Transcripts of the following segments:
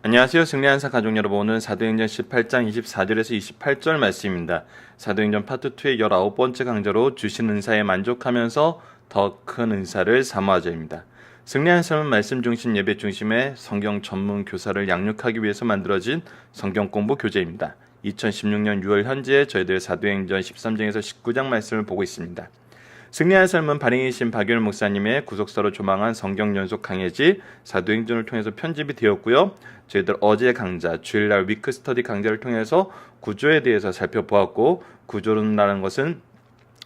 안녕하세요. 승리한사 가족 여러분, 오늘은 사도행전 18장 24절에서 28절 말씀입니다. 사도행전 파트 2의 19번째 강좌로 주신 은사에 만족하면서 더 큰 은사를 사모하자입니다. 승리한 삶은 말씀 중심 예배 중심의 성경 전문 교사를 양육하기 위해서 만들어진 성경 공부 교재입니다. 2016년 6월 현재 저희들 사도행전 13장에서 19장 말씀을 보고 있습니다. 승리한 삶은 발행이신 박윤 목사님의 구속사로 조망한 성경 연속 강해지 사도행전을 통해서 편집이 되었고요. 저희들 어제 강좌, 주일날 위크 스터디 강좌를 통해서 구조에 대해서 살펴보았고, 구조라는 것은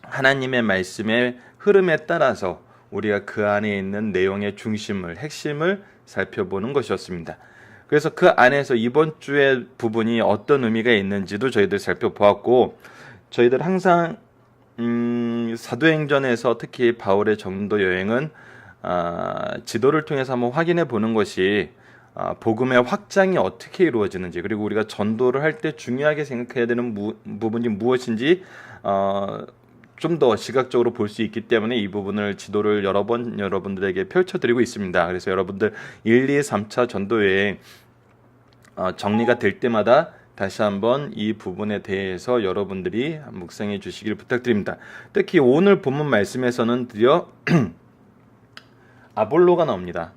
하나님의 말씀의 흐름에 따라서 우리가 그 안에 있는 내용의 중심을, 핵심을 살펴보는 것이었습니다. 그래서 그 안에서 이번 주의 부분이 어떤 의미가 있는지도 저희들 살펴보았고, 저희들 항상 사도행전에서 특히 바울의 전도 여행은 지도를 통해서 한번 확인해 보는 것이 복음의 확장이 어떻게 이루어지는지, 그리고 우리가 전도를 할 때 중요하게 생각해야 되는 부분이 무엇인지 좀 더 시각적으로 볼 수 있기 때문에 이 부분을 지도를 여러 번 여러분들에게 펼쳐드리고 있습니다. 그래서 여러분들 1, 2, 3차 전도 여행 정리가 될 때마다 다시 한번 이 부분에 대해서 여러분들이 묵상해 주시길 부탁드립니다. 특히 오늘 본문 말씀에서는 드디어 아볼로가 나옵니다.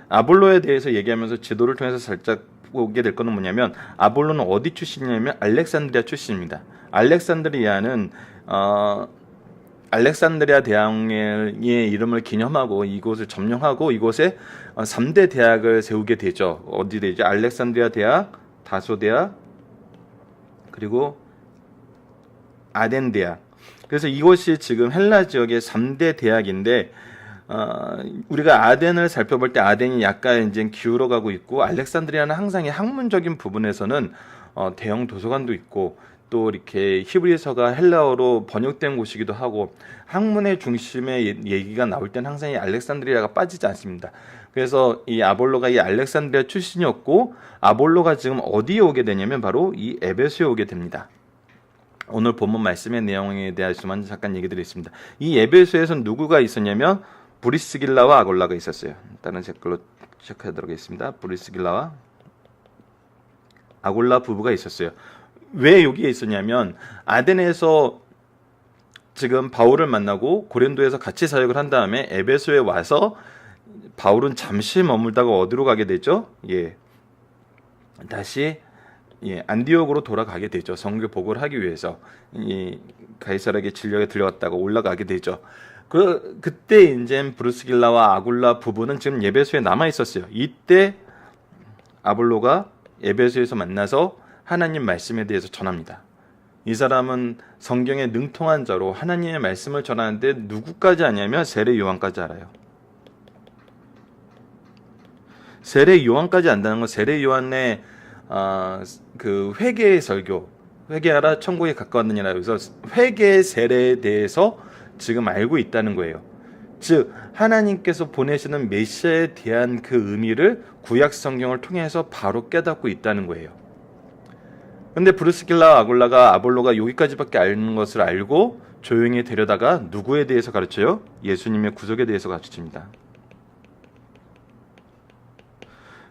아볼로에 대해서 얘기하면서 지도를 통해서 살짝 보게 될 것은 뭐냐면, 아볼로는 어디 출신이냐면 알렉산드리아 출신입니다. 알렉산드리아는 알렉산드리아 대왕의 이름을 기념하고 이곳을 점령하고 이곳에 3대 대학을 세우게 되죠. 어디 되죠? 알렉산드리아 대학, 다소 대학, 그리고 아덴 대학. 그래서 이곳이 지금 헬라 지역의 3대 대학인데, 우리가 아덴을 살펴볼 때 아덴이 약간 이제 기울어 가고 있고, 알렉산드리아는 항상 이 학문적인 부분에서는 대형 도서관도 있고, 또 이렇게 히브리서가 헬라어로 번역된 곳이기도 하고, 학문의 중심의 얘기가 나올 때는 항상 이 알렉산드리아가 빠지지 않습니다. 그래서 이 아볼로가 이 알렉산드리아 출신이었고, 아볼로가 지금 어디에 오게 되냐면 바로 이 에베소에 오게 됩니다. 오늘 본문 말씀의 내용에 대해서만 잠깐 얘기 드리겠습니다. 이 에베소에서는 누구가 있었냐면 브리스길라와 아골라가 있었어요. 다른 색깔로 체크하도록 하겠습니다. 브리스길라와 아골라 부부가 있었어요. 왜 여기에 있었냐면, 아덴에서 지금 바울을 만나고 고린도에서 같이 사역을 한 다음에 에베소에 와서 바울은 잠시 머물다가 어디로 가게 되죠? 다시 안디옥으로 돌아가게 되죠. 성교 복음을 하기 위해서 가이사르에게 진료에 들려갔다가 올라가게 되죠. 그때 이제 브루스길라와 아굴라 부부는 지금 에베소에 남아 있었어요. 이때 아볼로가 에베소에서 만나서 하나님 말씀에 대해서 전합니다. 이 사람은 성경에 능통한 자로 하나님의 말씀을 전하는데 누구까지 아냐면 세례 요한까지 알아요. 세례 요한까지 안다는 건 세례 요한의 그 회개의 설교, 회개하라 천국에 가까웠느니라, 그래서 회개의 세례에 대해서 지금 알고 있다는 거예요. 즉 하나님께서 보내시는 메시아에 대한 그 의미를 구약 성경을 통해서 바로 깨닫고 있다는 거예요. 근데 브루스길라 아골라가 아볼로가 여기까지밖에 아는 것을 알고 조용히 데려다가 누구에 대해서 가르쳐요? 예수님의 구속에 대해서 가르칩니다.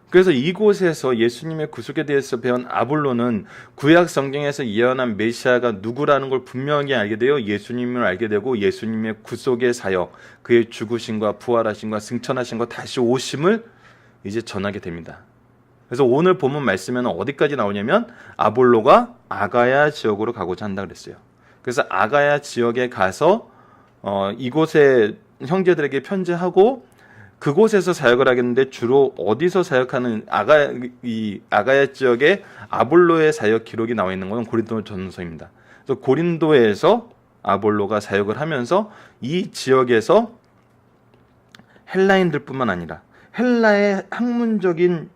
그래서 이곳에서 예수님의 구속에 대해서 배운 아볼로는 구약 성경에서 예언한 메시아가 누구라는 걸 분명히 알게 되어 예수님을 알게 되고, 예수님의 구속의 사역, 그의 죽으심과 부활하심과 승천하심과 다시 오심을 이제 전하게 됩니다. 그래서 오늘 본문 말씀에는 어디까지 나오냐면, 아볼로가 아가야 지역으로 가고자 한다 그랬어요. 그래서 아가야 지역에 가서 이곳에 형제들에게 편지하고 그곳에서 사역을 하겠는데, 주로 어디서 사역하는 아가야 지역에 아볼로의 사역 기록이 나와 있는 것은 고린도 전서입니다. 그래서 고린도에서 아볼로가 사역을 하면서 이 지역에서 헬라인들뿐만 아니라 헬라의 학문적인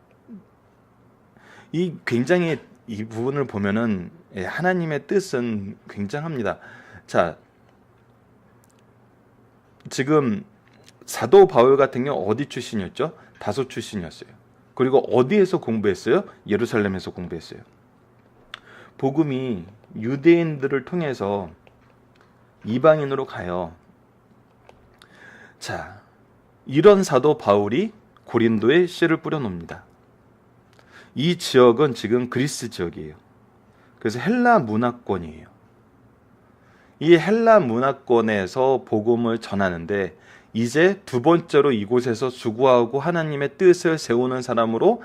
굉장히 이 부분을 보면은 하나님의 뜻은 굉장합니다. 자, 지금 사도 바울 같은 경우 어디 출신이었죠? 다소 출신이었어요. 그리고 어디에서 공부했어요? 예루살렘에서 공부했어요. 복음이 유대인들을 통해서 이방인으로 가요. 자, 이런 사도 바울이 고린도에 씨를 뿌려놓습니다. 이 지역은 지금 그리스 지역이에요. 그래서 헬라 문화권이에요. 이 헬라 문화권에서 복음을 전하는데 이제 두 번째로 이곳에서 수고하고 하나님의 뜻을 세우는 사람으로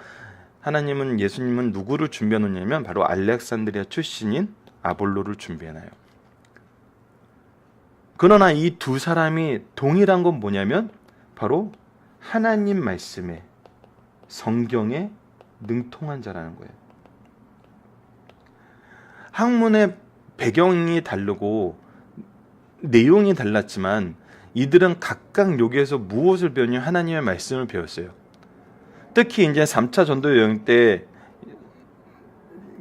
예수님은 누구를 준비해 놓냐면 바로 알렉산드리아 출신인 아볼로를 준비해 놔요. 그러나 이 두 사람이 동일한 건 뭐냐면 바로 하나님 말씀에, 성경에 능통한 자라는 거예요. 학문의 배경이 다르고 내용이 달랐지만 이들은 각각 여기에서 무엇을 배웠냐? 하나님의 말씀을 배웠어요. 특히 이제 3차 전도 여행 때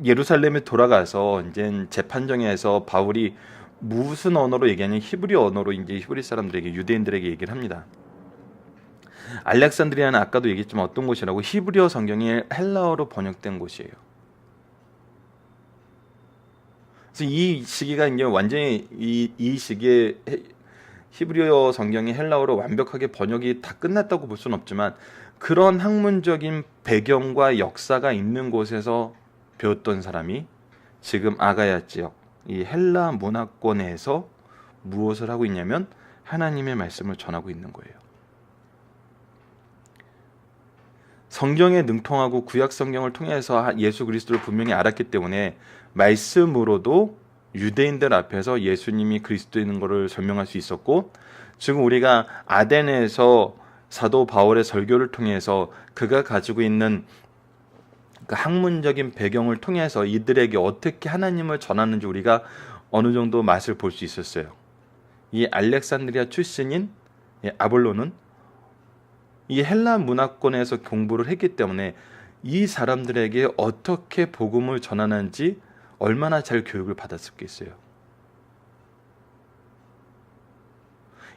예루살렘에 돌아가서 이제 재판정에서 바울이 무슨 언어로 얘기하냐? 히브리 언어로 이제 히브리 사람들에게, 유대인들에게 얘기를 합니다. 알렉산드리아는 아까도 얘기했지만 어떤 곳이라고? 히브리어 성경이 헬라어로 번역된 곳이에요. 그래서 이 시기가 이제 완전히 이 시기에 히브리어 성경이 헬라어로 완벽하게 번역이 다 끝났다고 볼 수는 없지만 그런 학문적인 배경과 역사가 있는 곳에서 배웠던 사람이 지금 아가야 지역, 이 헬라 문화권에서 무엇을 하고 있냐면 하나님의 말씀을 전하고 있는 거예요. 성경에 능통하고 구약 성경을 통해서 예수 그리스도를 분명히 알았기 때문에 말씀으로도 유대인들 앞에서 예수님이 그리스도인 것을 설명할 수 있었고, 지금 우리가 아덴에서 사도 바울의 설교를 통해서 그가 가지고 있는 그 학문적인 배경을 통해서 이들에게 어떻게 하나님을 전하는지 우리가 어느 정도 맛을 볼 수 있었어요. 이 알렉산드리아 출신인 아볼로는 이 헬라 문화권에서 공부를 했기 때문에 이 사람들에게 어떻게 복음을 전하는지 얼마나 잘 교육을 받았었겠어요.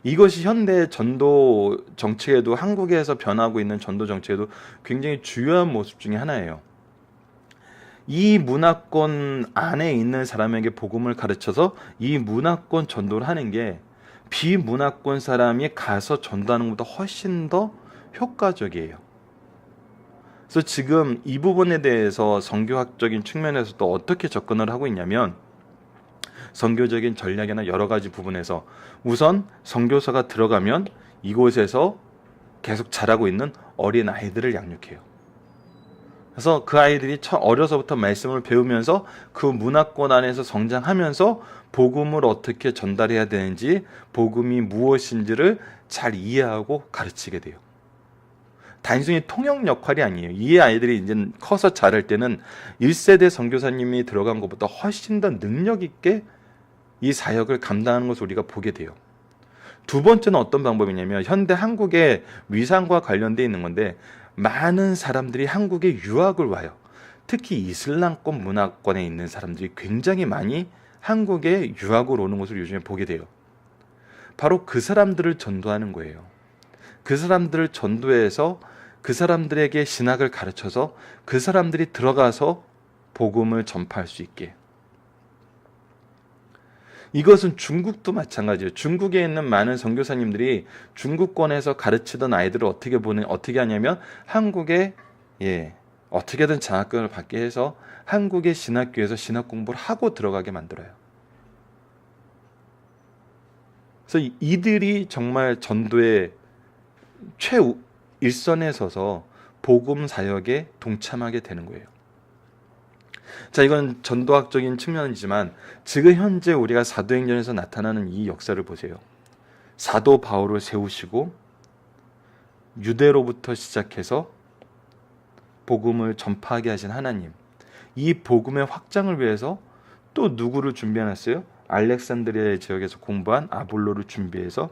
이것이 현대 전도 정책에도, 한국에서 변하고 있는 전도 정책에도 굉장히 중요한 모습 중에 하나예요. 이 문화권 안에 있는 사람에게 복음을 가르쳐서 이 문화권 전도를 하는 게 비문화권 사람이 가서 전도하는 것보다 훨씬 더 효과적이에요. 그래서 지금 이 부분에 대해서 선교학적인 측면에서도 어떻게 접근을 하고 있냐면, 선교적인 전략이나 여러 가지 부분에서 우선 선교사가 들어가면 이곳에서 계속 자라고 있는 어린 아이들을 양육해요. 그래서 그 아이들이 어려서부터 말씀을 배우면서 그 문화권 안에서 성장하면서 복음을 어떻게 전달해야 되는지, 복음이 무엇인지를 잘 이해하고 가르치게 돼요. 단순히 통역 역할이 아니에요. 이 아이들이 이제 커서 자랄 때는 1세대 선교사님이 들어간 것보다 훨씬 더 능력 있게 이 사역을 감당하는 것을 우리가 보게 돼요. 두 번째는 어떤 방법이냐면, 현대 한국의 위상과 관련되어 있는 건데, 많은 사람들이 한국에 유학을 와요. 특히 이슬람권 문화권에 있는 사람들이 굉장히 많이 한국에 유학을 오는 것을 요즘에 보게 돼요. 바로 그 사람들을 전도하는 거예요. 그 사람들을 전도해서 그 사람들에게 신학을 가르쳐서 그 사람들이 들어가서 복음을 전파할 수 있게. 이것은 중국도 마찬가지예요. 중국에 있는 많은 선교사님들이 중국권에서 가르치던 아이들을 어떻게 하냐면 한국에 어떻게든 장학금을 받게 해서 한국의 신학교에서 신학 공부를 하고 들어가게 만들어요. 그래서 이들이 정말 전도의 최일선에 서서 복음 사역에 동참하게 되는 거예요. 자, 이건 전도학적인 측면이지만 지금 현재 우리가 사도행전에서 나타나는 이 역사를 보세요. 사도 바울을 세우시고 유대로부터 시작해서 복음을 전파하게 하신 하나님, 이 복음의 확장을 위해서 또 누구를 준비해놨어요? 알렉산드리아 지역에서 공부한 아볼로를 준비해서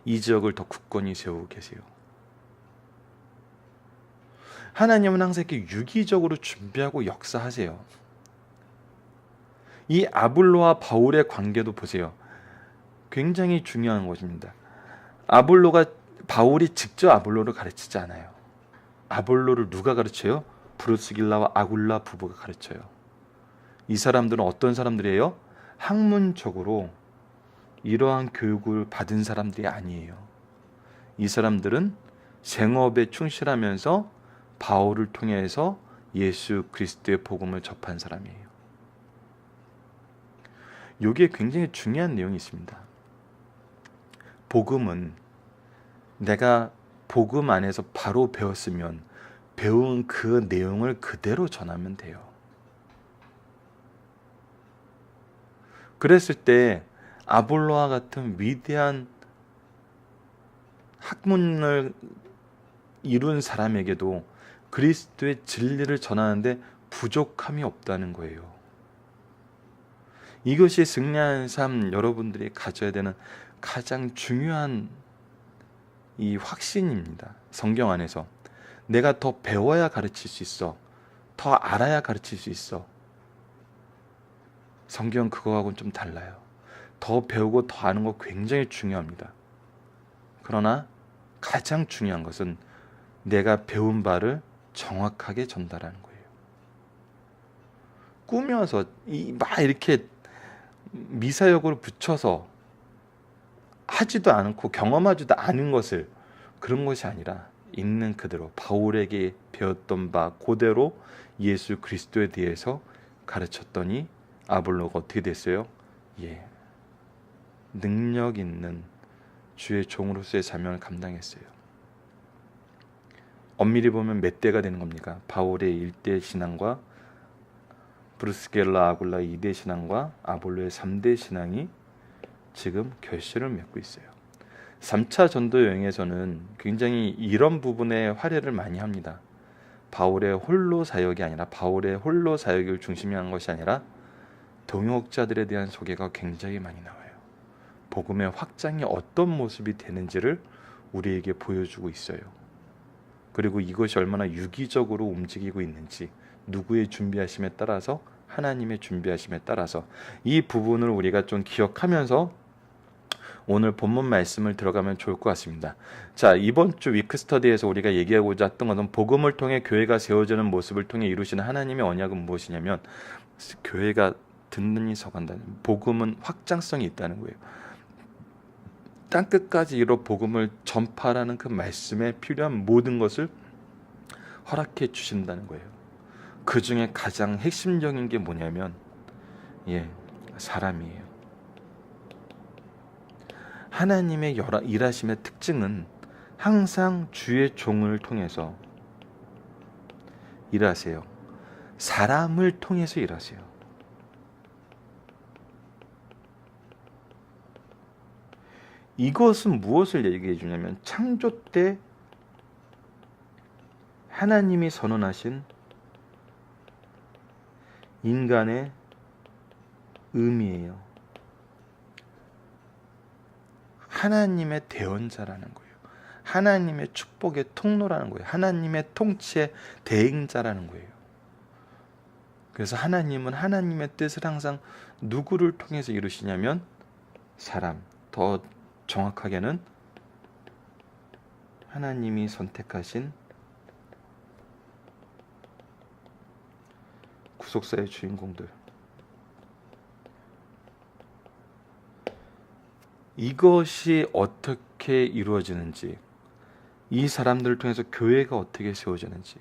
이 지역을 더 굳건히 세우고 계세요. 하나님은 항상 이렇게 유기적으로 준비하고 역사하세요. 이 아볼로와 바울의 관계도 보세요. 굉장히 중요한 것입니다. 바울이 직접 아볼로를 가르치지 않아요. 아볼로를 누가 가르쳐요? 브루스길라와 아굴라 부부가 가르쳐요. 이 사람들은 어떤 사람들이에요? 학문적으로 이러한 교육을 받은 사람들이 아니에요. 이 사람들은 생업에 충실하면서 바울을 통해서 예수 그리스도의 복음을 접한 사람이에요. 여기에 굉장히 중요한 내용이 있습니다. 복음은 내가 복음 안에서 바로 배웠으면 배운 그 내용을 그대로 전하면 돼요. 그랬을 때 아볼로와 같은 위대한 학문을 이룬 사람에게도 그리스도의 진리를 전하는데 부족함이 없다는 거예요. 이것이 승리하는 삶, 여러분들이 가져야 되는 가장 중요한 이 확신입니다. 성경 안에서 내가 더 배워야 가르칠 수 있어, 더 알아야 가르칠 수 있어. 성경은 그거하고는 좀 달라요. 더 배우고 더 아는 거 굉장히 중요합니다. 그러나 가장 중요한 것은 내가 배운 바를 정확하게 전달하는 거예요. 꾸며서 막 이렇게 미사역으로 붙여서 하지도 않고 경험하지도 않은 것을, 그런 것이 아니라 있는 그대로 바울에게 배웠던 바 그대로 예수 그리스도에 대해서 가르쳤더니 아볼로가 어떻게 됐어요? 능력 있는 주의 종으로서의 사명을 감당했어요. 엄밀히 보면 몇 대가 되는 겁니까? 바울의 1대 신앙과 브루스겔라 아굴라 2대 신앙과 아볼로의 3대 신앙이 지금 결실을 맺고 있어요. 3차 전도 여행에서는 굉장히 이런 부분에 활약을 많이 합니다. 바울의 홀로 사역이 아니라, 바울의 홀로 사역을 중심이 한 것이 아니라 동역자들에 대한 소개가 굉장히 많이 나와요. 복음의 확장이 어떤 모습이 되는지를 우리에게 보여주고 있어요. 그리고 이것이 얼마나 유기적으로 움직이고 있는지, 누구의 준비하심에 따라서, 하나님의 준비하심에 따라서 이 부분을 우리가 좀 기억하면서 오늘 본문 말씀을 들어가면 좋을 것 같습니다. 자, 이번 주 위크스터디에서 우리가 얘기하고자 했던 것은 복음을 통해 교회가 세워지는 모습을 통해 이루시는 하나님의 언약은 무엇이냐면, 교회가 듣는 이 서간다는, 복음은 확장성이 있다는 거예요. 땅끝까지 이로 복음을 전파하라는 그 말씀에 필요한 모든 것을 허락해 주신다는 거예요. 그 중에 가장 핵심적인 게 뭐냐면 사람이에요. 하나님의 일하심의 특징은 항상 주의 종을 통해서 일하세요. 사람을 통해서 일하세요. 이것은 무엇을 얘기해 주냐면, 창조 때 하나님이 선언하신 인간의 의미예요. 하나님의 대언자라는 거예요. 하나님의 축복의 통로라는 거예요. 하나님의 통치의 대행자라는 거예요. 그래서 하나님은 하나님의 뜻을 항상 누구를 통해서 이루시냐면 사람, 더 정확하게는 하나님이 선택하신 구속사의 주인공들, 이것이 어떻게 이루어지는지, 이 사람들을 통해서 교회가 어떻게 세워지는지,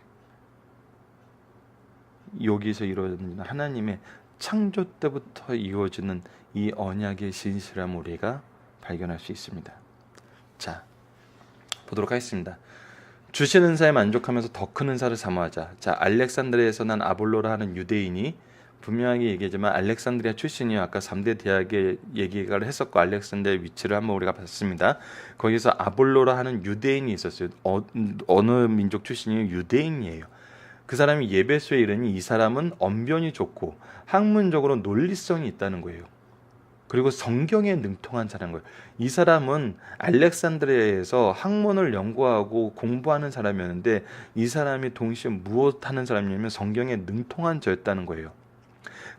여기서 이루어지는 하나님의 창조 때부터 이루어지는 이 언약의 진실함을 우리가 발견할 수 있습니다. 자, 보도록 하겠습니다. 주신 은사에 만족하면서 더 큰 은사를 사모하자. 자, 알렉산드리아에서 난 아볼로라 하는 유대인이 분명하게 얘기하지만 알렉산드리아 출신이요. 아까 3대 대학의 얘기를 했었고 알렉산드리아의 위치를 한번 우리가 봤습니다. 거기서 아볼로라 하는 유대인이 있었어요. 어느 민족 출신이에요? 유대인이에요. 그 사람이 예배소에 이르니 이 사람은 언변이 좋고 학문적으로 논리성이 있다는 거예요. 그리고 성경에 능통한 자라는 거예요. 이 사람은 알렉산드리아에서 학문을 연구하고 공부하는 사람이었는데, 이 사람이 동시에 무엇하는 사람이냐면 성경에 능통한 자였다는 거예요.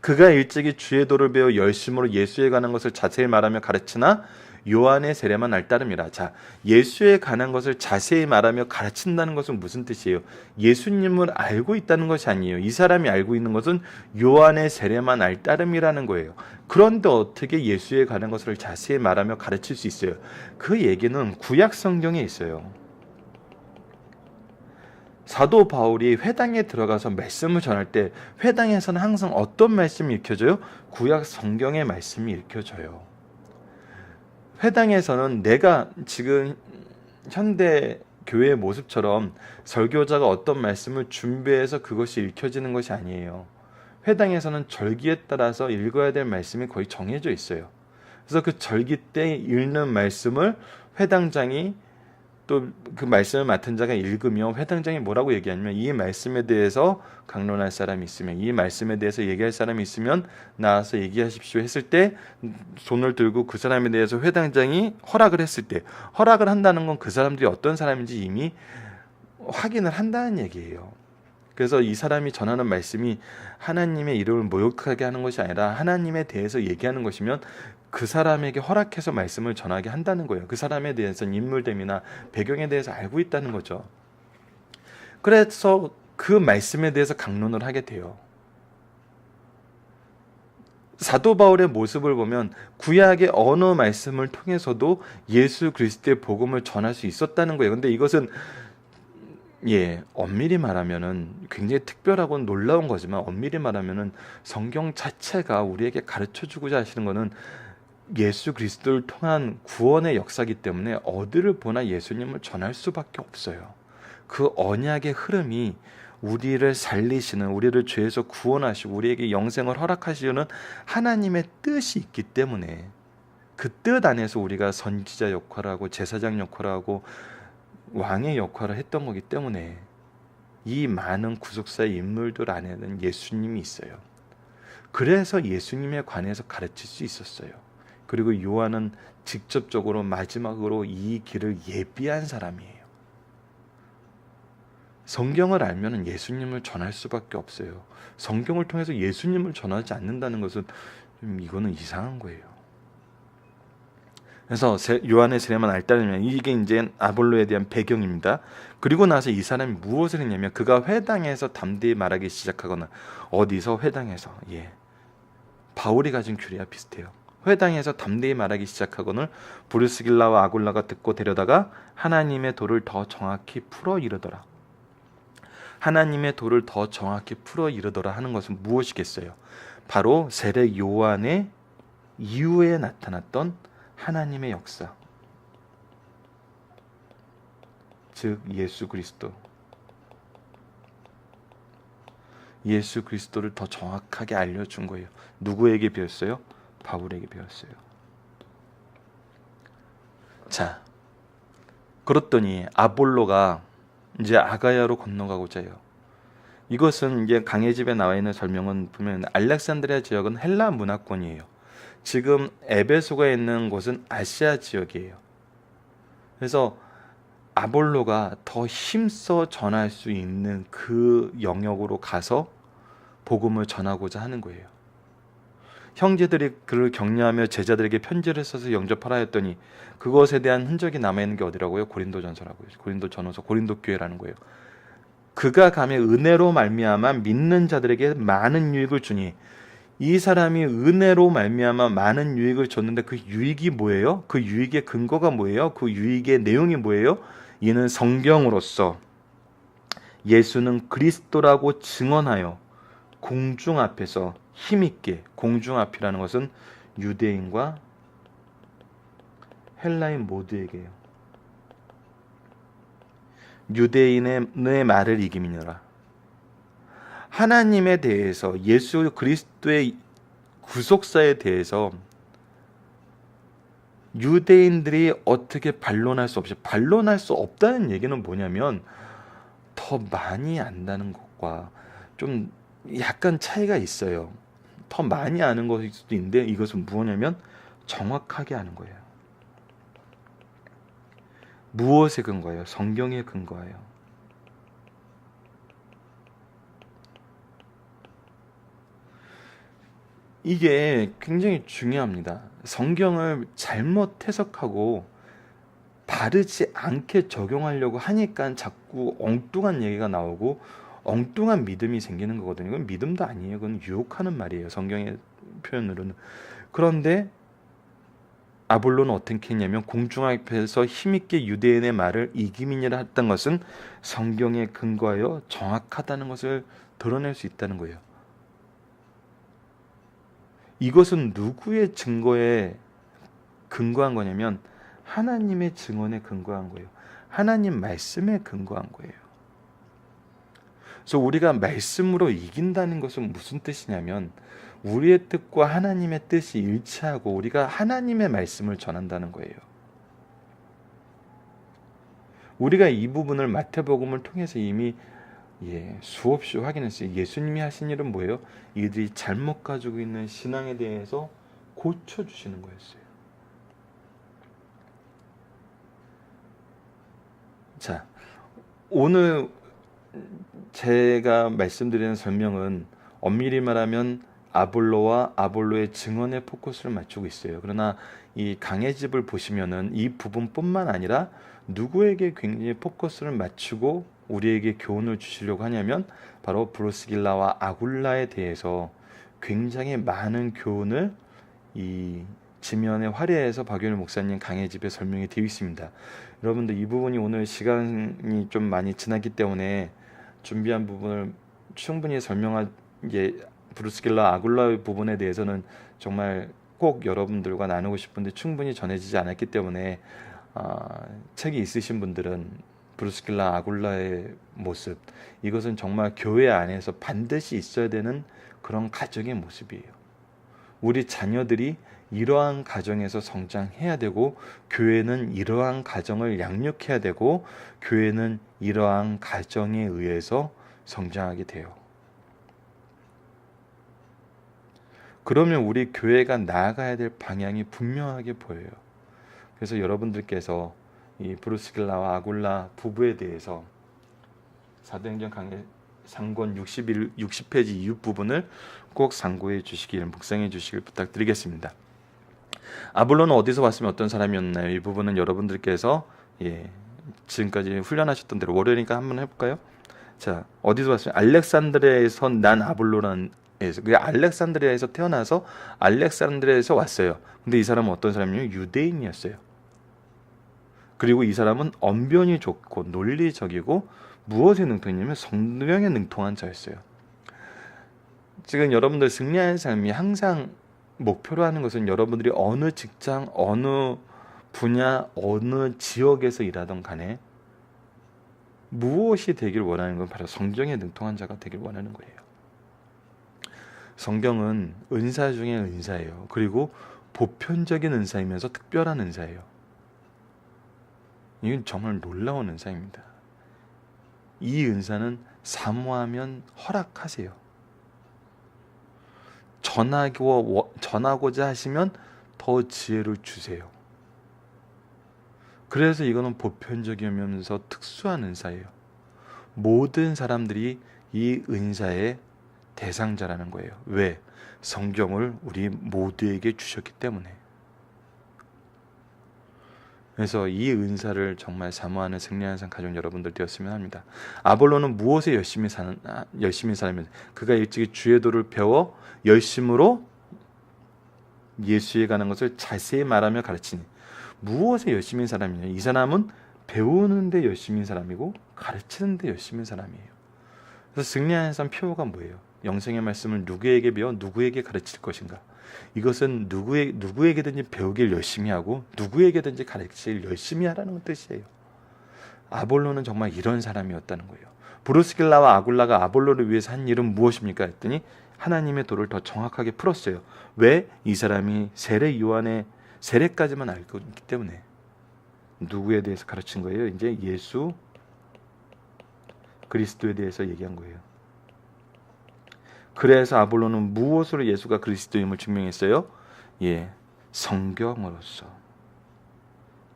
그가 일찍이 주의 도를 배워 열심으로 예수에 관한 것을 자세히 말하며 가르치나 요한의 세례만 알따름이라. 자, 예수에 관한 것을 자세히 말하며 가르친다는 것은 무슨 뜻이에요? 예수님을 알고 있다는 것이 아니에요. 이 사람이 알고 있는 것은 요한의 세례만 알따름이라는 거예요. 그런데 어떻게 예수에 관한 것을 자세히 말하며 가르칠 수 있어요? 그 얘기는 구약 성경에 있어요. 사도 바울이 회당에 들어가서 말씀을 전할 때 회당에서는 항상 어떤 말씀이 읽혀져요? 구약 성경의 말씀이 읽혀져요. 회당에서는 내가 지금 현대 교회의 모습처럼 설교자가 어떤 말씀을 준비해서 그것이 읽혀지는 것이 아니에요. 회당에서는 절기에 따라서 읽어야 될 말씀이 거의 정해져 있어요. 그래서 그 절기 때 읽는 말씀을 회당장이 또 그 말씀을 맡은 자가 읽으며 회당장이 뭐라고 얘기하냐면 이 말씀에 대해서 강론할 사람이 있으면 이 말씀에 대해서 얘기할 사람이 있으면 나와서 얘기하십시오 했을 때 손을 들고 그 사람에 대해서 회당장이 허락을 했을 때 허락을 한다는 건 그 사람들이 어떤 사람인지 이미 확인을 한다는 얘기예요. 그래서 이 사람이 전하는 말씀이 하나님의 이름을 모욕하게 하는 것이 아니라 하나님에 대해서 얘기하는 것이면 그 사람에게 허락해서 말씀을 전하게 한다는 거예요. 그 사람에 대해서는 인물됨이나 배경에 대해서 알고 있다는 거죠. 그래서 그 말씀에 대해서 강론을 하게 돼요. 사도 바울의 모습을 보면 구약의 어느 말씀을 통해서도 예수 그리스도의 복음을 전할 수 있었다는 거예요. 근데 이것은 엄밀히 말하면은 굉장히 특별하고 놀라운 거지만 엄밀히 말하면은 성경 자체가 우리에게 가르쳐 주고자 하시는 거는 예수 그리스도를 통한 구원의 역사이기 때문에 어디를 보나 예수님을 전할 수밖에 없어요. 그 언약의 흐름이 우리를 살리시는, 우리를 죄에서 구원하시고 우리에게 영생을 허락하시려는 하나님의 뜻이 있기 때문에 그 뜻 안에서 우리가 선지자 역할을 하고 제사장 역할을 하고 왕의 역할을 했던 거기 때문에 이 많은 구속사의 인물들 안에는 예수님이 있어요. 그래서 예수님에 관해서 가르칠 수 있었어요. 그리고 요한은 직접적으로 마지막으로 이 길을 예비한 사람이에요. 성경을 알면 예수님을 전할 수밖에 없어요. 성경을 통해서 예수님을 전하지 않는다는 것은 이거는 이상한 거예요. 그래서 요한의 세례만 알다면 이게 이제 아볼로에 대한 배경입니다. 그리고 나서 이 사람이 무엇을 했냐면 그가 회당에서 담대히 말하기 시작하거나 어디서 회당에서 바울이 가진 규례와 비슷해요. 회당에서 담대히 말하기 시작하거늘 브루스길라와 아굴라가 듣고 데려다가 하나님의 도를 더 정확히 풀어 이르더라. 하나님의 도를 더 정확히 풀어 이르더라 하는 것은 무엇이겠어요? 바로 세례 요한의 이후에 나타났던 하나님의 역사, 즉 예수 그리스도를 더 정확하게 알려준 거예요. 누구에게 배웠어요? 바울에게 배웠어요. 자, 그렇더니 아볼로가 이제 아가야로 건너가고자 해요. 이것은 이제 강의 집에 나와 있는 설명은 보면 알렉산드리아 지역은 헬라 문화권이에요. 지금 에베소가 있는 곳은 아시아 지역이에요. 그래서 아볼로가 더 힘써 전할 수 있는 그 영역으로 가서 복음을 전하고자 하는 거예요. 형제들이 그를 격려하며 제자들에게 편지를 써서 영접하라 했더니 그것에 대한 흔적이 남아있는 게 어디라고요? 고린도전서라고요. 고린도전서, 고린도교회라는 거예요. 그가 가며 은혜로 말미암아 믿는 자들에게 많은 유익을 주니, 이 사람이 은혜로 말미암아 많은 유익을 줬는데 그 유익이 뭐예요? 그 유익의 근거가 뭐예요? 그 유익의 내용이 뭐예요? 이는 성경으로서 예수는 그리스도라고 증언하여 공중 앞에서 힘있게, 공중 앞이라는 것은 유대인과 헬라인 모두에게요. 유대인의 말을 이김이니라. 하나님에 대해서, 예수 그리스도의 구속사에 대해서 유대인들이 어떻게 반론할 수 없이, 반론할 수 없다는 얘기는 뭐냐면 더 많이 안다는 것과 좀 약간 차이가 있어요. 더 많이 아는 것일 수도 있는데 이것은 뭐냐면 정확하게 아는 거예요. 무엇에 근거예요? 성경에 근거예요. 이게 굉장히 중요합니다. 성경을 잘못 해석하고 바르지 않게 적용하려고 하니까 자꾸 엉뚱한 얘기가 나오고 엉뚱한 믿음이 생기는 거거든요. 이건 믿음도 아니에요. 그건 유혹하는 말이에요. 성경의 표현으로는. 그런데 아볼로는 어떻게 했냐면 공중 앞에서 힘있게 유대인의 말을 이기민이라 했던 것은 성경에 근거하여 정확하다는 것을 드러낼 수 있다는 거예요. 이것은 누구의 증거에 근거한 거냐면 하나님의 증언에 근거한 거예요. 하나님 말씀에 근거한 거예요. 그래서 우리가 말씀으로 이긴다는 것은 무슨 뜻이냐면 우리의 뜻과 하나님의 뜻이 일치하고 우리가 하나님의 말씀을 전한다는 거예요. 우리가 이 부분을 마태복음을 통해서 이미 수없이 확인했어요. 예수님이 하신 일은 뭐예요? 이들이 잘못 가지고 있는 신앙에 대해서 고쳐주시는 거였어요. 자, 오늘 제가 말씀드리는 설명은 엄밀히 말하면 아볼로와 아볼로의 증언에 포커스를 맞추고 있어요. 그러나 이 강의 집을 보시면은 이 부분뿐만 아니라 누구에게 굉장히 포커스를 맞추고 우리에게 교훈을 주시려고 하냐면 바로 브루스길라와 아굴라에 대해서 굉장히 많은 교훈을 이 지면에 화려해서 박윤일 목사님 강의 집에 설명이 되어 있습니다. 여러분들 이 부분이 오늘 시간이 좀 많이 지났기 때문에 준비한 부분을 충분히 설명한 브루스길라 아굴라 부분에 대해서는 정말 꼭 여러분들과 나누고 싶은데 충분히 전해지지 않았기 때문에 책이 있으신 분들은 브루스길라 아굴라의 모습, 이것은 정말 교회 안에서 반드시 있어야 되는 그런 가정의 모습이에요. 우리 자녀들이 이러한 가정에서 성장해야 되고 교회는 이러한 가정을 양육해야 되고 교회는 이러한 가정에 의해서 성장하게 돼요. 그러면 우리 교회가 나아가야 될 방향이 분명하게 보여요. 그래서 여러분들께서 이 브루스길라와 아굴라 부부에 대해서 사도행전 강의 상권 60페이지 이후 부분을 꼭 상고해 주시길, 묵상해 주시길 부탁드리겠습니다. 아볼로는 어디서 왔으면 어떤 사람이었나요? 이 부분은 여러분들께서 지금까지 훈련하셨던 대로 월요일이니까 한번 해볼까요? 자, 어디서 왔어요? 알렉산드리아에서 난 아볼로라는 그 알렉산드리아에서 태어나서 알렉산드리아에서 왔어요. 근데 이 사람은 어떤 사람이냐면 유대인이었어요. 그리고 이 사람은 언변이 좋고 논리적이고 무엇에 능통했냐면 성령에 능통한 자였어요. 지금 여러분들 승리하는 삶이 항상 목표로 하는 것은 여러분들이 어느 직장, 어느 분야, 어느 지역에서 일하던 간에 무엇이 되길 원하는 건 바로 성령에 능통한 자가 되길 원하는 거예요. 성경은 은사 중에 은사예요. 그리고 보편적인 은사이면서 특별한 은사예요. 이건 정말 놀라운 은사입니다. 이 은사는 사모하면 허락하세요. 전하고자 하시면 더 지혜를 주세요. 그래서 이거는 보편적이면서 특수한 은사예요. 모든 사람들이 이 은사의 대상자라는 거예요. 왜? 성경을 우리 모두에게 주셨기 때문에. 그래서 이 은사를 정말 사모하는 승리하는 삶 가족 여러분들 되었으면 합니다. 아볼로는 무엇에 열심히 살면 그가 일찍이 주의 도를 배워 열심으로 예수에 가는 것을 자세히 말하며 가르치니 무엇에 열심인 사람이냐? 이 사람은 배우는데 열심인 사람이고 가르치는데 열심인 사람이에요. 그래서 승리하는 삶 표어가 뭐예요? 영생의 말씀을 누구에게 배워 누구에게 가르칠 것인가? 이것은 누구에게든지 배우길 열심히 하고 누구에게든지 가르치길 열심히 하라는 뜻이에요. 아볼로는 정말 이런 사람이었다는 거예요. 브루스길라와 아굴라가 아볼로를 위해서 한 일은 무엇입니까? 했더니 하나님의 도를 더 정확하게 풀었어요. 왜? 이 사람이 세례 요한의 세례까지만 알고 있기 때문에. 누구에 대해서 가르친 거예요? 이제 예수 그리스도에 대해서 얘기한 거예요. 그래서 아볼로는 무엇으로 예수가 그리스도임을 증명했어요? 성경으로서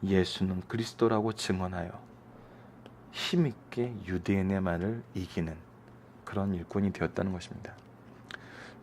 예수는 그리스도라고 증언하여 힘있게 유대인의 말을 이기는 그런 일꾼이 되었다는 것입니다.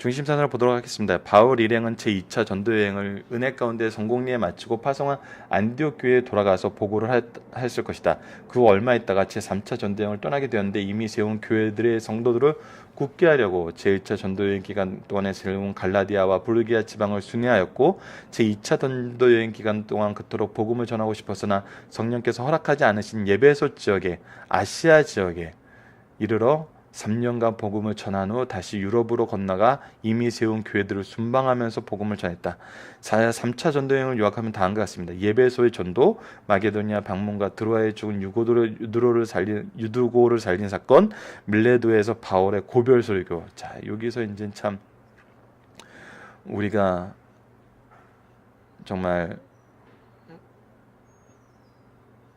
중심사상을 보도록 하겠습니다. 바울 일행은 제2차 전도 여행을 은혜 가운데 성공리에 마치고 파송한 안디옥 교회에 돌아가서 보고를 했을 것이다. 그 후 얼마 있다가 제3차 전도 여행을 떠나게 되었는데 이미 세운 교회들의 성도들을 굳게 하려고 제1차 전도 여행 기간 동안에 세운 갈라디아와 부르기아 지방을 순회하였고 제2차 전도 여행 기간 동안 그토록 복음을 전하고 싶었으나 성령께서 허락하지 않으신 예배소 지역에 아시아 지역에 이르러 3년간 복음을 전한 후 다시 유럽으로 건너가 이미 세운 교회들을 순방하면서 복음을 전했다. 3차 전도여행을 요약하면 다음과 같습니다. 예배소의 전도, 마게도니아 방문과 드로아에 죽은 유두고를 살린 사건, 밀레도에서 바울의 고별 설교. 자, 여기서 이제 참 우리가 정말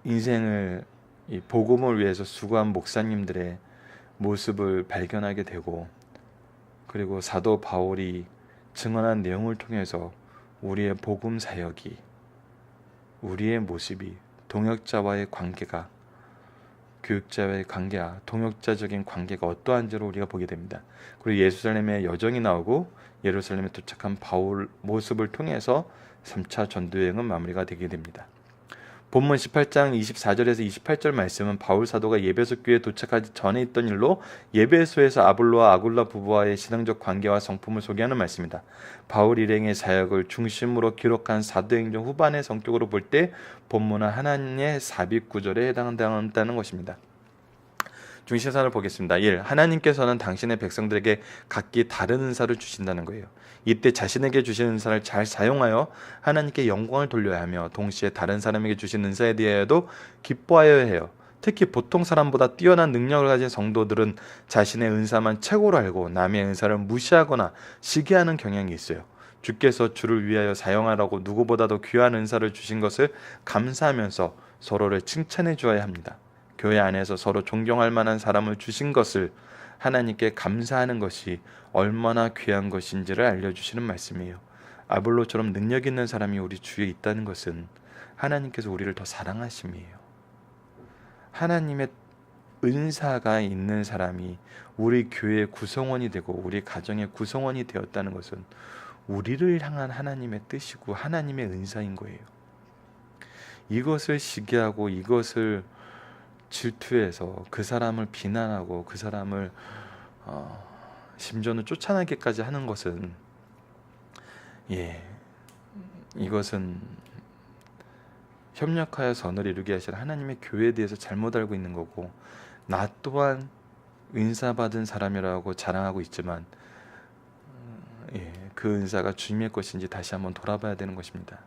인생을 이 복음을 위해서 수고한 목사님들의 모습을 발견하게 되고, 그리고 사도 바울이 증언한 내용을 통해서 우리의 복음 사역이, 우리의 모습이 동역자와의 관계가, 교육자와의 관계와 동역자적인 관계가 어떠한지를 우리가 보게 됩니다. 그리고 예루살렘의 여정이 나오고 예루살렘에 도착한 바울 모습을 통해서 3차 전도여행은 마무리가 되게 됩니다. 본문 18장 24절에서 28절 말씀은 바울 사도가 예배소 교회에 도착하기 전에 있던 일로 예배소에서 아볼로와 아굴라 부부와의 신앙적 관계와 성품을 소개하는 말씀입니다. 바울 일행의 사역을 중심으로 기록한 사도행전 후반의 성격으로 볼 때 본문은 하나님의 삽입 구절에 해당한다는 것입니다. 중심사를 보겠습니다. 1. 하나님께서는 당신의 백성들에게 각기 다른 은사를 주신다는 거예요. 이때 자신에게 주신 은사를 잘 사용하여 하나님께 영광을 돌려야 하며 동시에 다른 사람에게 주신 은사에 대하여도 기뻐하여야 해요. 특히 보통 사람보다 뛰어난 능력을 가진 성도들은 자신의 은사만 최고로 알고 남의 은사를 무시하거나 시기하는 경향이 있어요. 주께서 주를 위하여 사용하라고 누구보다도 귀한 은사를 주신 것을 감사하면서 서로를 칭찬해 주어야 합니다. 교회 안에서 서로 존경할 만한 사람을 주신 것을 하나님께 감사하는 것이 얼마나 귀한 것인지를 알려주시는 말씀이에요. 아볼로처럼 능력 있는 사람이 우리 주위에 있다는 것은 하나님께서 우리를 더 사랑하심이에요. 하나님의 은사가 있는 사람이 우리 교회의 구성원이 되고 우리 가정의 구성원이 되었다는 것은 우리를 향한 하나님의 뜻이고 하나님의 은사인 거예요. 이것을 시기하고 이것을 질투해서 그 사람을 비난하고 그 사람을 심지어는 쫓아내기까지 하는 것은 이것은 협력하여 선을 이루게 하실 하나님의 교회에 대해서 잘못 알고 있는 거고, 나 또한 은사받은 사람이라고 자랑하고 있지만 그 은사가 주님의 것인지 다시 한번 돌아봐야 되는 것입니다.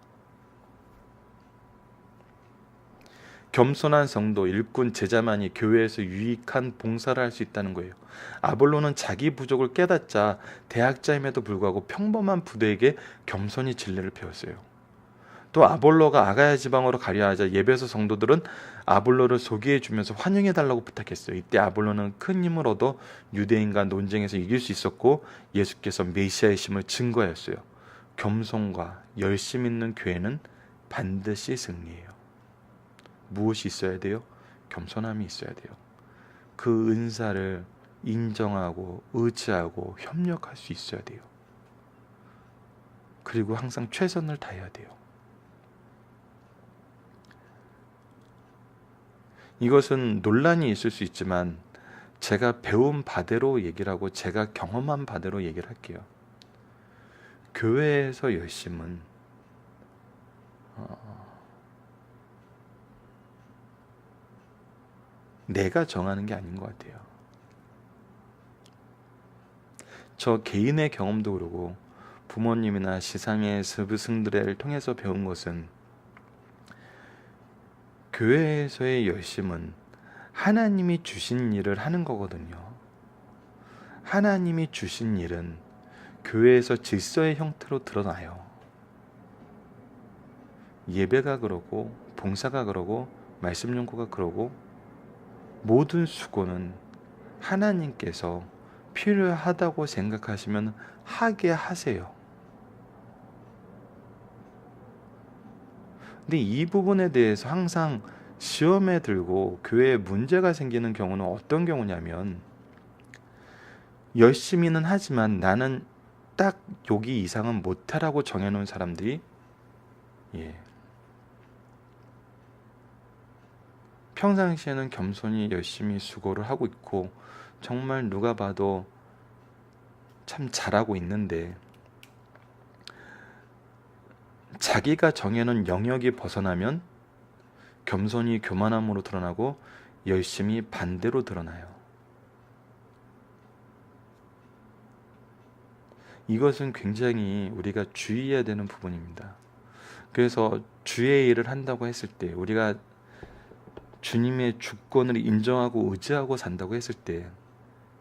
겸손한 성도, 일꾼, 제자만이 교회에서 유익한 봉사를 할 수 있다는 거예요. 아볼로는 자기 부족을 깨닫자 대학자임에도 불구하고 평범한 부대에게 겸손히 진리를 배웠어요. 또 아볼로가 아가야 지방으로 가려 하자 예배소 성도들은 아볼로를 소개해 주면서 환영해 달라고 부탁했어요. 이때 아볼로는 큰 힘을 얻어 유대인과 논쟁에서 이길 수 있었고 예수께서 메시아이심을 증거했어요. 겸손과 열심 있는 교회는 반드시 승리해요. 무엇이 있어야 돼요? 겸손함이 있어야 돼요. 그 은사를 인정하고 의지하고 협력할 수 있어야 돼요. 그리고 항상 최선을 다해야 돼요. 이것은 논란이 있을 수 있지만 제가 배운 바대로 얘기를 하고 제가 경험한 바대로 얘기를 할게요. 교회에서 열심은 내가 정하는 게 아닌 것 같아요. 저 개인의 경험도 그러고 부모님이나 시상의 스승들을 통해서 배운 것은 교회에서의 열심은 하나님이 주신 일을 하는 거거든요. 하나님이 주신 일은 교회에서 질서의 형태로 드러나요. 예배가 그러고 봉사가 그러고 말씀 연구가 그러고 모든 수고는 하나님께서 필요하다고 생각하시면 하게 하세요. 근데 이 부분에 대해서 항상 시험에 들고 교회에 문제가 생기는 경우는 어떤 경우냐면, 열심히는 하지만 나는 딱 여기 이상은 못해라고 정해놓은 사람들이 평상시에는 겸손히 열심히 수고를 하고 있고 정말 누가 봐도 참 잘하고 있는데 자기가 정해놓은 영역이 벗어나면 겸손이 교만함으로 드러나고 열심히 반대로 드러나요. 이것은 굉장히 우리가 주의해야 되는 부분입니다. 그래서 주의 일을 한다고 했을 때, 우리가 주님의 주권을 인정하고 의지하고 산다고 했을 때,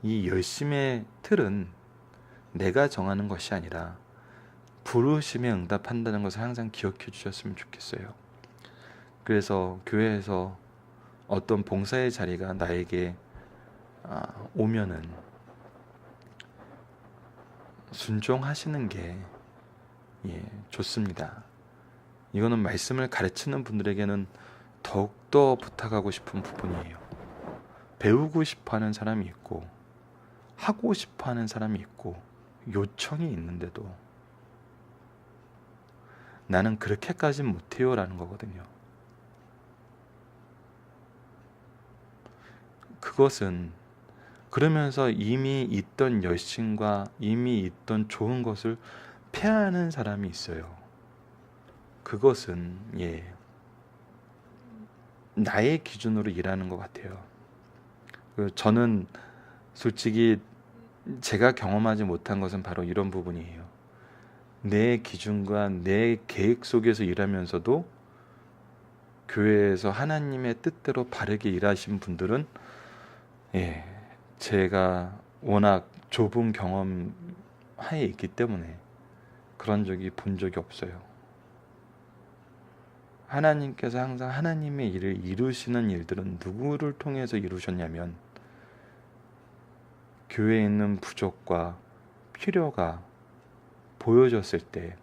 이 열심의 틀은 내가 정하는 것이 아니라 부르심에 응답한다는 것을 항상 기억해 주셨으면 좋겠어요. 그래서 교회에서 어떤 봉사의 자리가 나에게 오면은 순종하시는 게 좋습니다. 이거는 말씀을 가르치는 분들에게는 더욱더 부탁하고 싶은 부분이에요. 배우고 싶어하는 사람이 있고 하고 싶어하는 사람이 있고 요청이 있는데도 나는 그렇게까진 못해요 라는 거거든요. 그것은 그러면서 이미 있던 열심과 이미 있던 좋은 것을 폐하는 사람이 있어요. 그것은 나의 기준으로 일하는 것 같아요. 저는 솔직히 제가 경험하지 못한 것은 바로 이런 부분이에요. 내 기준과 내 계획 속에서 일하면서도 교회에서 하나님의 뜻대로 바르게 일하신 분들은 제가 워낙 좁은 경험 하에 있기 때문에 그런 적이 본 적이 없어요. 하나님께서 항상 하나님의 일을 이루시는 일들은 누구를 통해서 이루셨냐면 교회에 있는 부족과 필요가 보여졌을 때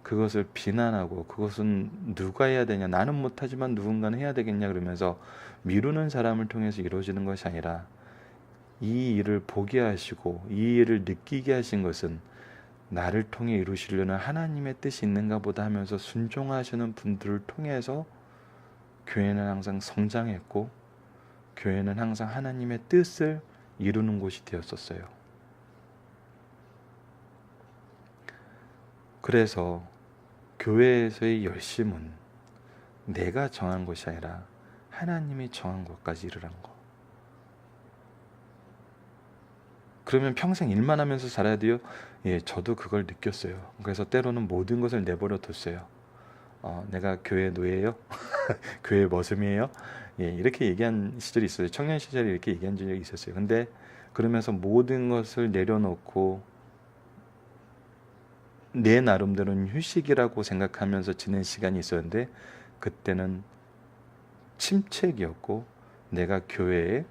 그것을 비난하고 그것은 누가 해야 되냐, 나는 못하지만 누군가는 해야 되겠냐 그러면서 미루는 사람을 통해서 이루어지는 것이 아니라 이 일을 보게 하시고 이 일을 느끼게 하신 것은 나를 통해 이루시려는 하나님의 뜻이 있는가 보다 하면서 순종하시는 분들을 통해서 교회는 항상 성장했고 교회는 항상 하나님의 뜻을 이루는 곳이 되었었어요. 그래서 교회에서의 열심은 내가 정한 것이 아니라 하나님이 정한 것까지 이르라는 거. 그러면 평생 일만 하면서 살아야 돼요? 저도 그걸 느꼈어요. 그래서 때로는 모든 것을 내버려 뒀어요. 내가 교회 노예예요? 교회 머슴이에요? 이렇게 얘기한 시절이 있어요. 청년 시절에 이렇게 얘기한 적이 있었어요. 근데 그러면서 모든 것을 내려놓고 내 나름대로는 휴식이라고 생각하면서 지낸 시간이 있었는데 그때는 침체기였고 내가 교회에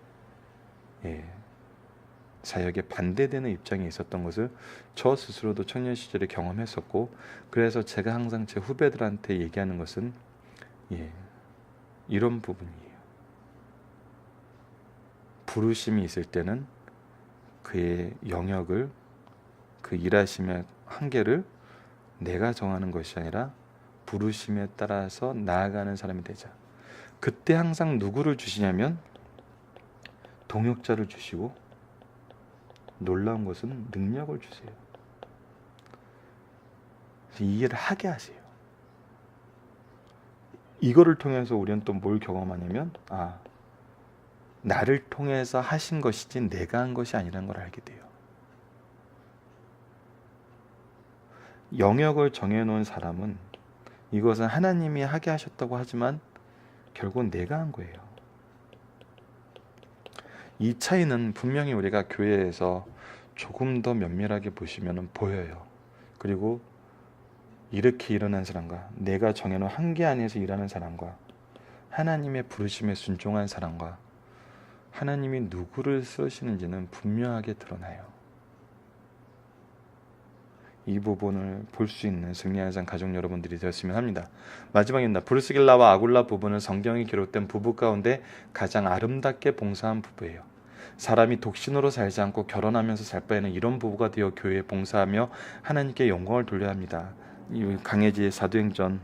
사역에 반대되는 입장에 있었던 것을 저 스스로도 청년 시절에 경험했었고, 그래서 제가 항상 제 후배들한테 얘기하는 것은 이런 부분이에요. 부르심이 있을 때는 그의 영역을, 그 일하심의 한계를 내가 정하는 것이 아니라 부르심에 따라서 나아가는 사람이 되자. 그때 항상 누구를 주시냐면 동역자를 주시고 놀라운 것은 능력을 주세요. 이 일을 하게 하세요. 이거를 통해서 우리는 또 뭘 경험하냐면 나를 통해서 하신 것이지 내가 한 것이 아니라는 걸 알게 돼요. 영역을 정해놓은 사람은 이것은 하나님이 하게 하셨다고 하지만 결국은 내가 한 거예요. 이 차이는 분명히 우리가 교회에서 조금 더 면밀하게 보시면 보여요. 그리고 이렇게 일어난 사람과 내가 정해놓은 한계 안에서 일하는 사람과 하나님의 부르심에 순종한 사람과 하나님이 누구를 쓰시는지는 분명하게 드러나요. 이 부분을 볼 수 있는 승리하는 삶 가족 여러분들이 되었으면 합니다. 마지막입니다. 브루스길라와 아굴라 부부는 성경에 기록된 부부 가운데 가장 아름답게 봉사한 부부예요. 사람이 독신으로 살지 않고 결혼하면서 살 바에는 이런 부부가 되어 교회에 봉사하며 하나님께 영광을 돌려야 합니다. 이 강해지의 사도행전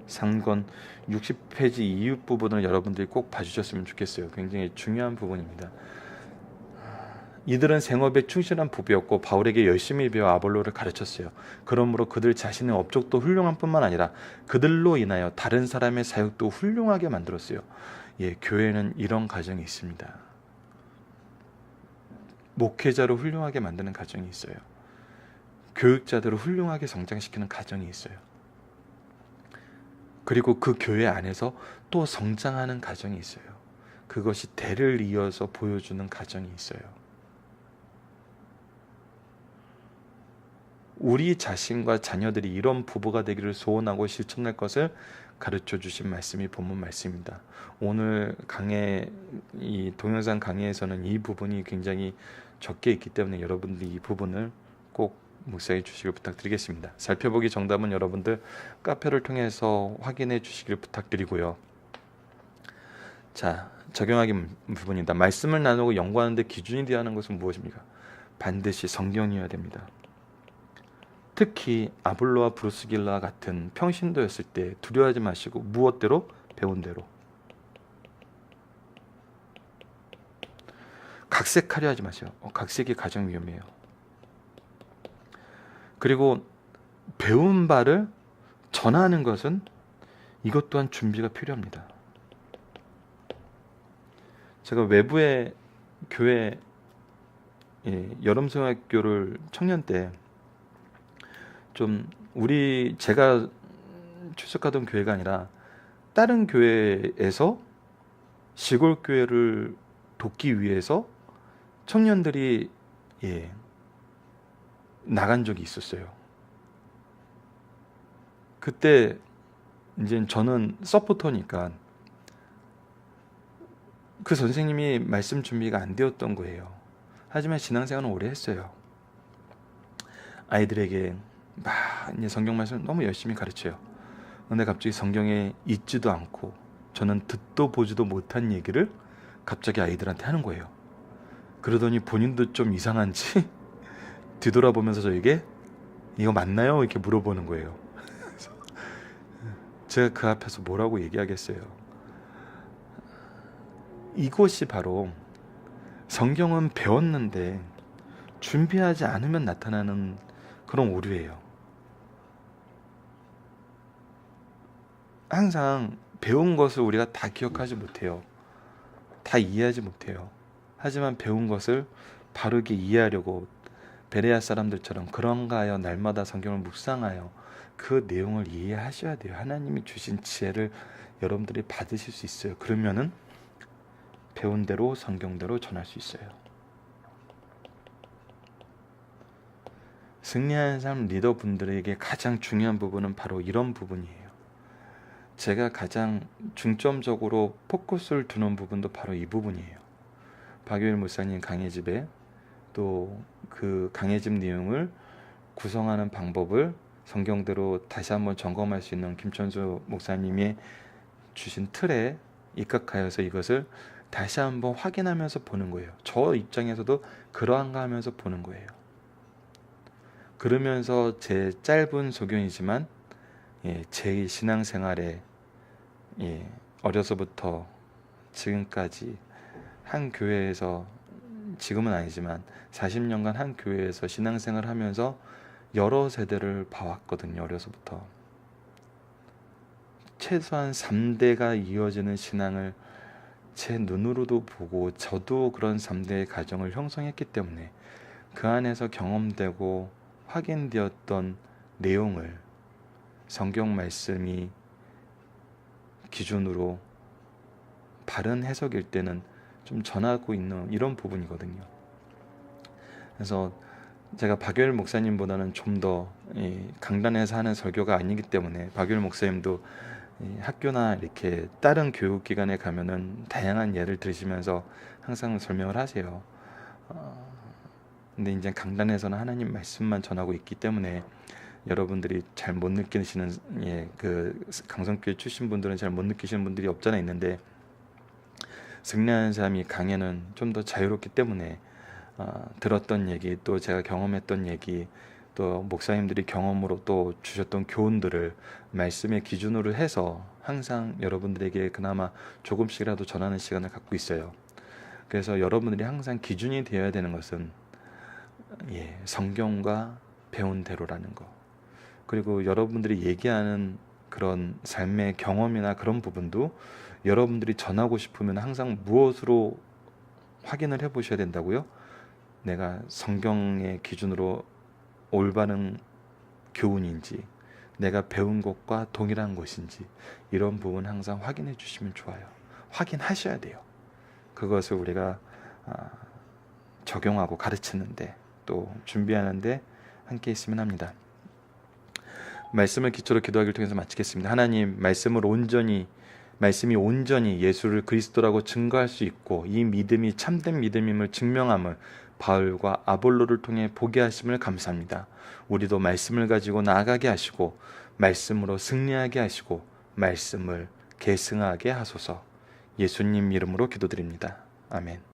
3권 60페이지 이후 부분을 여러분들이 꼭 봐주셨으면 좋겠어요. 굉장히 중요한 부분입니다. 이들은 생업에 충실한 부부였고 바울에게 열심히 배워 아볼로를 가르쳤어요. 그러므로 그들 자신의 업적도 훌륭한 뿐만 아니라 그들로 인하여 다른 사람의 사역도 훌륭하게 만들었어요. 예, 교회는 이런 가정이 있습니다. 목회자로 훌륭하게 만드는 가정이 있어요. 교육자들을 훌륭하게 성장시키는 가정이 있어요. 그리고 그 교회 안에서 또 성장하는 가정이 있어요. 그것이 대를 이어서 보여주는 가정이 있어요. 우리 자신과 자녀들이 이런 부부가 되기를 소원하고 실천할 것을 가르쳐 주신 말씀이 본문 말씀입니다. 오늘 강의, 이 동영상 강의에서는 이 부분이 굉장히 적게 있기 때문에 여러분들이 이 부분을 꼭 묵상해 주시길 부탁드리겠습니다. 살펴보기 정답은 여러분들 카페를 통해서 확인해 주시길 부탁드리고요. 자, 적용하기 부분입니다. 말씀을 나누고 연구하는데 기준이 되어야 하는 것은 무엇입니까? 반드시 성경이어야 됩니다. 특히 아볼로와 브루스길라 같은 평신도였을 때 두려워하지 마시고 무엇대로? 배운 대로. 각색하려 하지 마세요. 각색이 가장 위험해요. 그리고 배운 바를 전하는 것은 이것 또한 준비가 필요합니다. 제가 외부의 교회 여름성학교를 청년 때 좀 제가 출석하던 교회가 아니라 다른 교회에서 시골 교회를 돕기 위해서 청년들이 나간 적이 있었어요. 그때 이제 저는 서포터니까 그 선생님이 말씀 준비가 안 되었던 거예요. 하지만 신앙생활은 오래 했어요. 아이들에게 막 이제 성경 말씀을 너무 열심히 가르쳐요. 근데 갑자기 성경에 있지도 않고 저는 듣도 보지도 못한 얘기를 갑자기 아이들한테 하는 거예요. 그러더니 본인도 좀 이상한지 뒤돌아보면서 저에게 이거 맞나요? 이렇게 물어보는 거예요. 제가 그 앞에서 뭐라고 얘기하겠어요. 이것이 바로 성경은 배웠는데 준비하지 않으면 나타나는 그런 오류예요. 항상 배운 것을 우리가 다 기억하지 못해요. 다 이해하지 못해요. 하지만 배운 것을 바르게 이해하려고 베레아 사람들처럼 그런가 하여 날마다 성경을 묵상하여 그 내용을 이해하셔야 돼요. 하나님이 주신 지혜를 여러분들이 받으실 수 있어요. 그러면은 배운 대로 성경대로 전할 수 있어요. 승리하는 삶 리더분들에게 가장 중요한 부분은 바로 이런 부분이에요. 제가 가장 중점적으로 포커스를 두는 부분도 바로 이 부분이에요. 박유일 목사님 강해집에 또 그 강해집 내용을 구성하는 방법을 성경대로 다시 한번 점검할 수 있는 김천수 목사님이 주신 틀에 입각하여서 이것을 다시 한번 확인하면서 보는 거예요. 저 입장에서도 그러한가 하면서 보는 거예요. 그러면서 제 짧은 소견이지만 제 신앙생활에 어려서부터 지금까지 한 교회에서, 지금은 아니지만 40년간 한 교회에서 신앙생활을 하면서 여러 세대를 봐왔거든요. 어려서부터 최소한 3대가 이어지는 신앙을 제 눈으로도 보고 저도 그런 3대의 가정을 형성했기 때문에 그 안에서 경험되고 확인되었던 내용을 성경 말씀이 기준으로 바른 해석일 때는 좀 전하고 있는 이런 부분이거든요. 그래서 제가 박유일 목사님보다는 좀 더 강단에서 하는 설교가 아니기 때문에 박유일 목사님도 학교나 이렇게 다른 교육기관에 가면은 다양한 예를 들으시면서 항상 설명을 하세요. 근데 이제 강단에서는 하나님 말씀만 전하고 있기 때문에 여러분들이 잘 못 느끼시는 그 강성교회 출신 분들은 잘 못 느끼시는 분들이 없잖아 있는데, 승리하는 삶이 강해는 좀 더 자유롭기 때문에 들었던 얘기, 또 제가 경험했던 얘기, 또 목사님들이 경험으로 또 주셨던 교훈들을 말씀의 기준으로 해서 항상 여러분들에게 그나마 조금씩이라도 전하는 시간을 갖고 있어요. 그래서 여러분들이 항상 기준이 되어야 되는 것은 성경과 배운 대로라는 거, 그리고 여러분들이 얘기하는 그런 삶의 경험이나 그런 부분도 여러분들이 전하고 싶으면 항상 무엇으로 확인을 해 보셔야 된다고요? 내가 성경의 기준으로 올바른 교훈인지, 내가 배운 것과 동일한 것인지, 이런 부분 항상 확인해 주시면 좋아요. 확인하셔야 돼요. 그것을 우리가 적용하고 가르치는데, 또 준비하는데 함께 있으면 합니다. 말씀을 기초로 기도하기를 통해서 마치겠습니다. 하나님, 말씀이 온전히 예수를 그리스도라고 증거할 수 있고 이 믿음이 참된 믿음임을 증명함을 바울과 아볼로를 통해 보게 하심을 감사합니다. 우리도 말씀을 가지고 나아가게 하시고 말씀으로 승리하게 하시고 말씀을 계승하게 하소서. 예수님 이름으로 기도드립니다. 아멘.